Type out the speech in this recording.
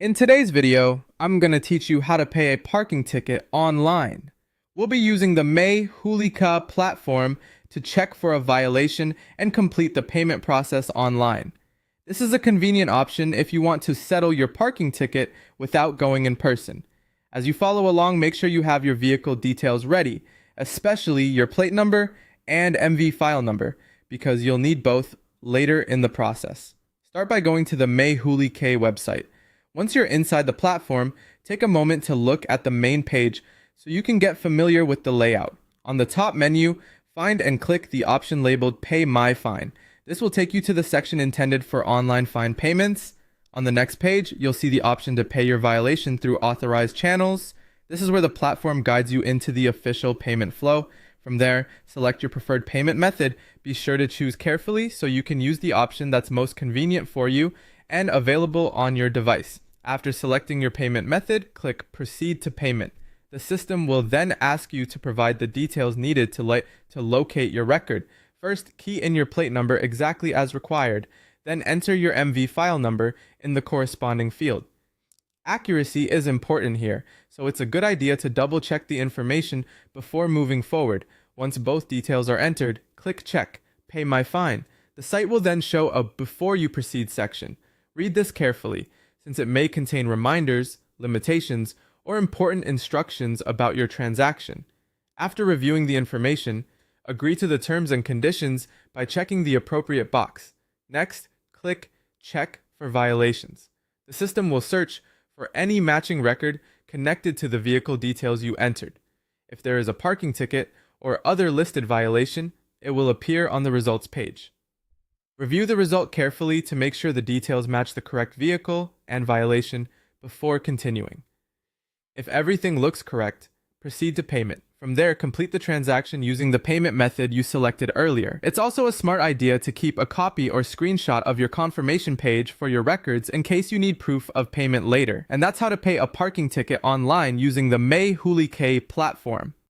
In today's video, I'm going to teach you how to pay a parking ticket online. We'll be using the May Hulika platform to check for a violation and complete the payment process online. This is a convenient option if you want to settle your parking ticket without going in person. As you follow along, make sure you have your vehicle details ready, especially your plate number and MV file number, because you'll need both later in the process. Start by going to the May Hulika website. Once you're inside the platform, take a moment to look at the main page so you can get familiar with the layout. On the top menu, find and click the option labeled Pay My Fine. This will take you to the section intended for online fine payments. On the next page, you'll see the option to pay your violation through authorized channels. This is where the platform guides you into the official payment flow. From there, select your preferred payment method. Be sure to choose carefully so you can use the option that's most convenient for you and available on your device. After selecting your payment method, click Proceed to Payment. The system will then ask you to provide the details needed to locate your record. First, key in your plate number exactly as required, then enter your MV file number in the corresponding field. Accuracy is important here, so it's a good idea to double check the information before moving forward. Once both details are entered, click Check, Pay My Fine. The site will then show a Before You Proceed section. Read this carefully, since it may contain reminders, limitations, or important instructions about your transaction. After reviewing the information, agree to the terms and conditions by checking the appropriate box. Next, click Check for Violations. The system will search for any matching record connected to the vehicle details you entered. If there is a parking ticket or other listed violation, it will appear on the results page. Review the result carefully to make sure the details match the correct vehicle and violation before continuing. If everything looks correct, proceed to payment. From there, complete the transaction using the payment method you selected earlier. It's also a smart idea to keep a copy or screenshot of your confirmation page for your records in case you need proof of payment later. And that's how to pay a parking ticket online using the May Hulika platform.